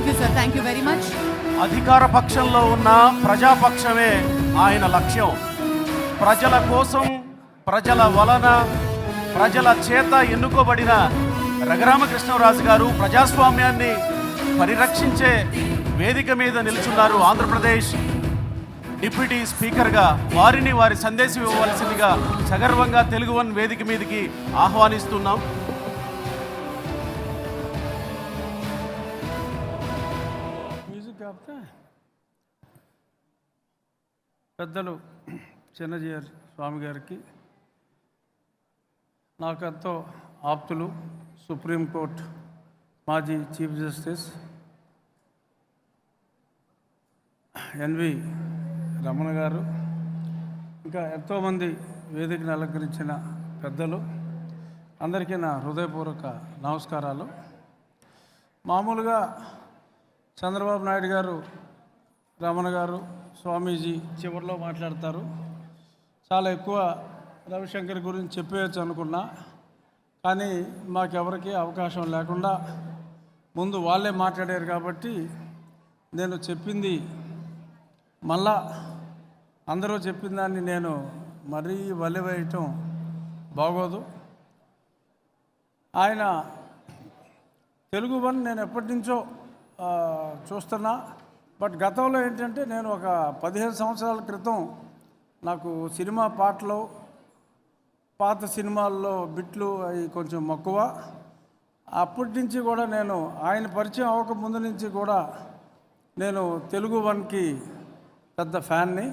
Thank you sir, thank you very much. అధికార పక్షంలో ఉన్న ప్రజాపక్షమే ఆయన లక్ష్యం. ప్రజల కోసం, ప్రజల వలన, ప్రజల చేత ఎన్నుకోబడిన రఘురామకృష్ణరాజు గారు ప్రజాస్వామ్యాన్ని పరిరక్షించే వేదిక మీద నిలుచున్నారు. ఆంధ్రప్రదేశ్ డిప్యూటీ స్పీకర్గా వారిని వారి సందేశం ఇవ్వవలసిందిగా సగర్వంగా తెలుగు వన్ వేదిక మీదకి ఆహ్వానిస్తున్నాం. పెద్దలు చిన్నజీఆర్ స్వామి గారికి, నాకెంతో ఆప్తులు, సుప్రీంకోర్టు మాజీ చీఫ్ జస్టిస్ ఎన్వి రమణ గారు, ఇంకా ఎంతోమంది వేదికను అలంకరించిన పెద్దలు అందరికీ నా హృదయపూర్వక నమస్కారాలు. మామూలుగా చంద్రబాబు నాయుడు గారు, రమణ గారు, స్వామీజీ చివరిలో మాట్లాడతారు. చాలా ఎక్కువ రవిశంకర్ గురించి చెప్పేయచ్చు అనుకున్నా, కానీ మాకెవరికి అవకాశం లేకుండా ముందు వాళ్ళే మాట్లాడారు కాబట్టి నేను చెప్పింది మళ్ళా అందరూ చెప్పిన దాన్ని నేను మరీ వల్లెవేయటం బాగోదు. ఆయన తెలుగు వన్ నేను ఎప్పటి నుంచో చూస్తున్నా. బట్ గతంలో ఏంటంటే నేను ఒక 15 సంవత్సరాల క్రితం నాకు సినిమా పాటలు, పాత సినిమాల్లో బిట్లు అవి కొంచెం మక్కువ. అప్పటి నుంచి కూడా నేను ఆయన పరిచయం అవ్వక ముందు నుంచి కూడా నేను తెలుగు వన్కి పెద్ద ఫ్యాన్ని.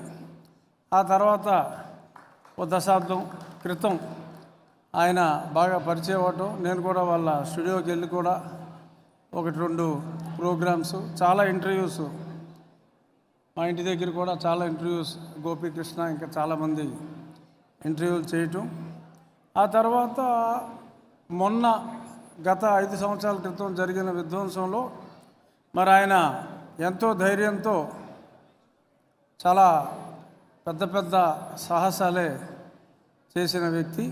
ఆ తర్వాత ఓ దశాబ్దం క్రితం ఆయన బాగా పరిచయం అవ్వటం, నేను కూడా వాళ్ళ స్టూడియోకి వెళ్ళి కూడా 1-2 ప్రోగ్రామ్స్, చాలా ఇంటర్వ్యూస్, మా ఇంటి దగ్గర కూడా చాలా ఇంటర్వ్యూస్, గోపీకృష్ణ ఇంకా చాలామంది ఇంటర్వ్యూలు చేయటం. ఆ తర్వాత మొన్న గత 5 సంవత్సరాల క్రితం జరిగిన విధ్వంసంలో మరి ఆయన ఎంతో ధైర్యంతో చాలా పెద్ద పెద్ద సాహసాలే చేసిన వ్యక్తి.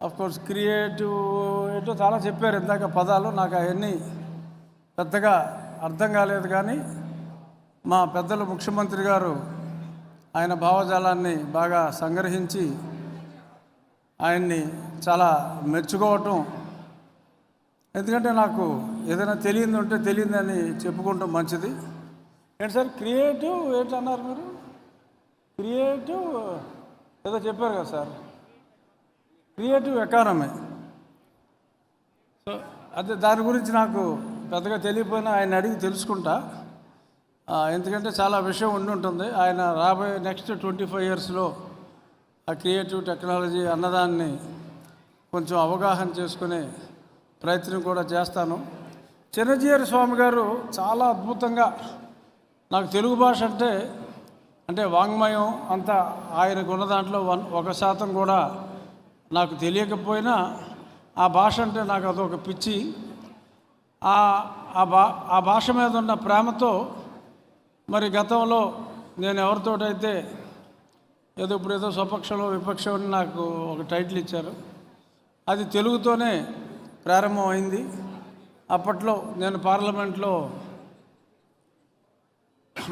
అఫ్కోర్స్ క్రియేటివ్ ఏంటో చాలా చెప్పారు ఇందాక పదాలు, నాకు అవన్నీ పెద్దగా అర్థం కాలేదు. కానీ మా పెద్దలు ముఖ్యమంత్రి గారు ఆయన భావజాలాన్ని బాగా సంగ్రహించి ఆయన్ని చాలా మెచ్చుకోవటం. ఎందుకంటే నాకు ఏదైనా తెలియదు ఉంటే తెలియదని చెప్పుకుంటాం మంచిది. ఏంటి సార్ క్రియేటివ్ ఏంటన్నారు మీరు? క్రియేటివ్ ఏదో చెప్పారు కదా సార్, క్రియేటివ్ ఎకానమీ. సో అదే దాని గురించి నాకు పెద్దగా తెలియకపోయినా ఆయన అడిగి తెలుసుకుంటా. ఎందుకంటే చాలా విషయం ఉండి ఉంటుంది. ఆయన రాబోయే నెక్స్ట్ 25 ఇయర్స్లో ఆ క్రియేటివ్ టెక్నాలజీ అన్నదాన్ని కొంచెం అవగాహన చేసుకునే ప్రయత్నం కూడా చేస్తాను. చిన్నజీఆర్ స్వామి గారు చాలా అద్భుతంగా నాకు తెలుగు భాష అంటే వాంగ్మయం అంతా ఆయనకు ఉన్న దాంట్లో 1% కూడా నాకు తెలియకపోయినా ఆ భాష అంటే నాకు అదొక పిచ్చి. ఆ భాష మీద ఉన్న ప్రేమతో మరి గతంలో నేను ఎవరితోటైతే ఇప్పుడు స్వపక్షంలో విపక్షం అని నాకు ఒక టైటిల్ ఇచ్చారు, అది తెలుగుతోనే ప్రారంభమైంది. అప్పట్లో నేను పార్లమెంట్లో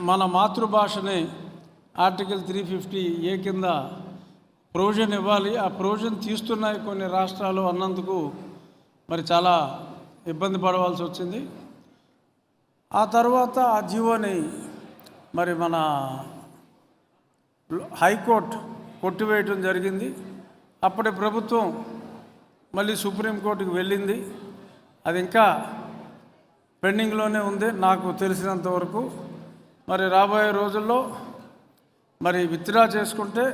మన మాతృభాషని ఆర్టికల్ 350A కింద ప్రొవిజన్ ఇవ్వాలి, ఆ ప్రొవిజన్ తీస్తున్నాయి కొన్ని రాష్ట్రాలు అన్నందుకు మరి చాలా ఇబ్బంది పడవలసి వచ్చింది. ఆ తర్వాత ఆ జీవోని మరి మన హైకోర్టు కొట్టివేయటం జరిగింది. అప్పటి ప్రభుత్వం మళ్ళీ సుప్రీంకోర్టుకి వెళ్ళింది. అది ఇంకా పెండింగ్లోనే ఉంది నాకు తెలిసినంత వరకు. మరి రాబోయే రోజుల్లో మరి విత్డ్రా చేసుకుంటే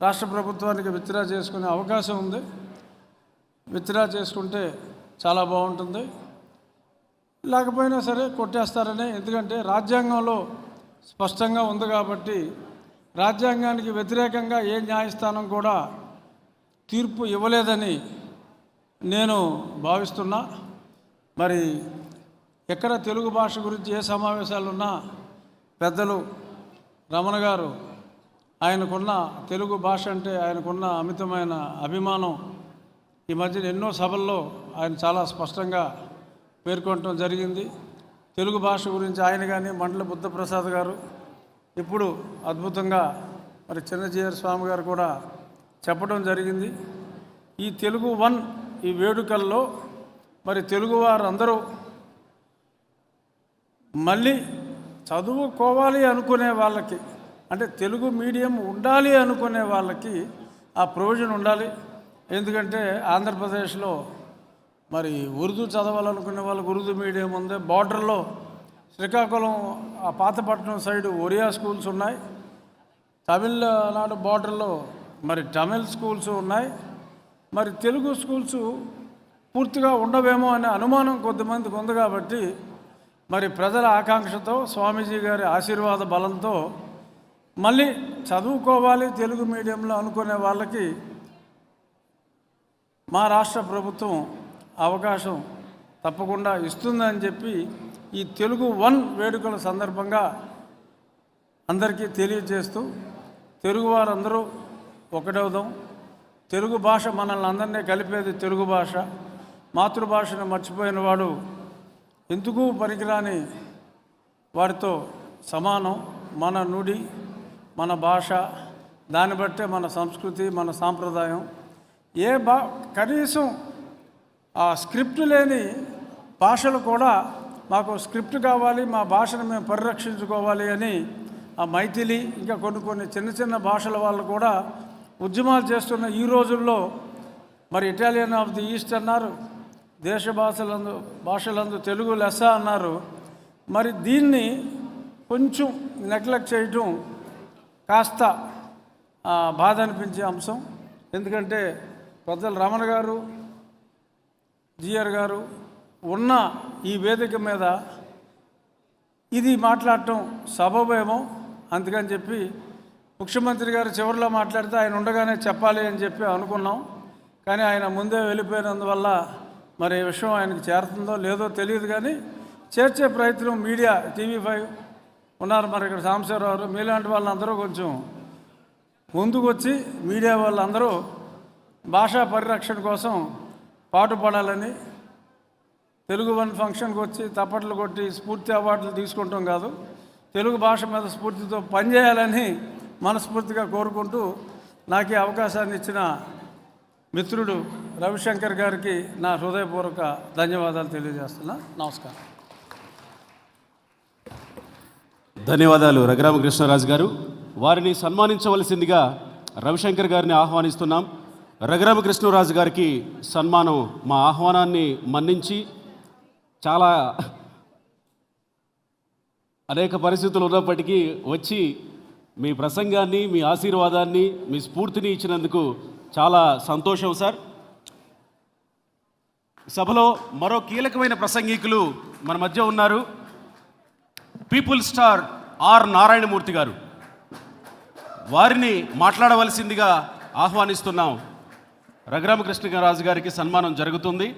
రాష్ట్ర ప్రభుత్వానికి విత్డ్రా చేసుకునే అవకాశం ఉంది. విత్డ్రా చేసుకుంటే చాలా బాగుంటుంది. లేకపోయినా సరే కొట్టేస్తారని, ఎందుకంటే రాజ్యాంగంలో స్పష్టంగా ఉంది కాబట్టి రాజ్యాంగానికి వ్యతిరేకంగా ఏ న్యాయస్థానం కూడా తీర్పు ఇవ్వలేదని నేను భావిస్తున్నా. మరి ఎక్కడ తెలుగు భాష గురించి ఏ సమావేశాలున్నా పెద్దలు రమణ గారు ఆయనకున్న తెలుగు భాష అంటే ఆయనకున్న అమితమైన అభిమానం ఈ మధ్యన ఎన్నో సభల్లో ఆయన చాలా స్పష్టంగా పేర్కొనడం జరిగింది. తెలుగు భాష గురించి ఆయన కానీ మండల బుద్ధప్రసాద్ గారు ఇప్పుడు అద్భుతంగా మరి చిన్నజీయర్ స్వామి గారు కూడా చెప్పడం జరిగింది. ఈ తెలుగు వన్ ఈ వేడుకల్లో మరి తెలుగువారు అందరూ మళ్ళీ చదువుకోవాలి అనుకునే వాళ్ళకి, అంటే తెలుగు మీడియం ఉండాలి అనుకునే వాళ్ళకి ఆ ప్రొవిజన్ ఉండాలి. ఎందుకంటే ఆంధ్రప్రదేశ్లో మరి ఉర్దూ చదవాలనుకునే వాళ్ళకి ఉర్దూ మీడియం ఉంది. బార్డర్లో శ్రీకాకుళం ఆ పాతపట్నం సైడు ఒరియా స్కూల్స్ ఉన్నాయి. తమిళనాడు బార్డర్లో మరి తమిళ్ స్కూల్స్ ఉన్నాయి. మరి తెలుగు స్కూల్స్ పూర్తిగా ఉండవేమో అనే అనుమానం కొద్దిమందికి ఉంది. కాబట్టి మరి ప్రజల ఆకాంక్షతో స్వామీజీ గారి ఆశీర్వాద బలంతో మళ్ళీ చదువుకోవాలి తెలుగు మీడియంలో అనుకునే వాళ్ళకి మా రాష్ట్ర ప్రభుత్వం అవకాశం తప్పకుండా ఇస్తుందని చెప్పి ఈ తెలుగు వన్ వేడుకల సందర్భంగా అందరికీ తెలియజేస్తూ తెలుగు వారందరూ ఒకటవుదాం. తెలుగు భాష మనల్ని అందరినీ కలిపేది తెలుగు భాష. మాతృభాషను మర్చిపోయిన వాడు ఎందుకు పనికిరాని వారితో సమానం. మన నుడి, మన భాష, దాన్ని బట్టే మన సంస్కృతి, మన సాంప్రదాయం. కనీసం ఆ స్క్రిప్ట్ లేని భాషలు కూడా మాకు స్క్రిప్ట్ కావాలి, మా భాషను మేము పరిరక్షించుకోవాలి అని ఆ మైథిలి ఇంకా కొన్ని చిన్న చిన్న భాషల వాళ్ళు కూడా ఉద్యమాలు చేస్తున్న ఈ రోజుల్లో మరి ఇటాలియన్ ఆఫ్ ది ఈస్ట్ అన్నారు, దేశ భాషలందు తెలుగు లెస్స అన్నారు. మరి దీన్ని కొంచెం నెగ్లెక్ట్ చేయటం కాస్త బాధ అనిపించే అంశం. ఎందుకంటే పెద్దలు రమణ గారు, జిఆర్ గారు ఉన్న ఈ వేదిక మీద ఇది మాట్లాడటం సబబేమో. అందుకని చెప్పి ముఖ్యమంత్రి గారు చివరిలో మాట్లాడితే ఆయన ఉండగానే చెప్పాలి అని చెప్పి అనుకున్నాం. కానీ ఆయన ముందే వెళ్ళిపోయినందువల్ల మరి ఈ విషయం ఆయనకి చేరుతుందో లేదో తెలియదు. కానీ చేర్చే ప్రయత్నం మీడియా, TV5 ఉన్నారు, మరి ఇక్కడ సాంబశివరావు, మీలాంటి వాళ్ళందరూ కొంచెం ముందుకు వచ్చి మీడియా వాళ్ళందరూ భాషా పరిరక్షణ కోసం పాటుపడాలని, తెలుగు వన్ ఫంక్షన్కి వచ్చి తప్పట్లు కొట్టి స్ఫూర్తి అవార్డులు తీసుకుంటాం కాదు, తెలుగు భాష మీద స్ఫూర్తితో పనిచేయాలని మనస్ఫూర్తిగా కోరుకుంటూ నాకు ఈ అవకాశాన్ని ఇచ్చిన మిత్రుడు రవిశంకర్ గారికి నా హృదయపూర్వక ధన్యవాదాలు తెలియజేస్తున్నా. నమస్కారం. ధన్యవాదాలు రఘురామకృష్ణరాజు గారు. వారిని సన్మానించవలసిందిగా రవిశంకర్ గారిని ఆహ్వానిస్తున్నాం. రఘురామకృష్ణరాజు గారికి సన్మానం మా ఆహ్వానాన్ని మన్నించి చాలా అనేక పరిస్థితులు ఉన్నప్పటికీ వచ్చి మీ ప్రసంగాన్ని, మీ ఆశీర్వాదాన్ని, మీ స్ఫూర్తిని ఇచ్చినందుకు చాలా సంతోషం సార్. సభలో మరో కీలకమైన ప్రసంగికులు మన మధ్య ఉన్నారు. పీపుల్ స్టార్ ఆర్ నారాయణమూర్తి గారు. వారిని మాట్లాడవలసిందిగా ఆహ్వానిస్తున్నాం. రఘురామకృష్ణరాజు గారికి సన్మానం జరుగుతుంది.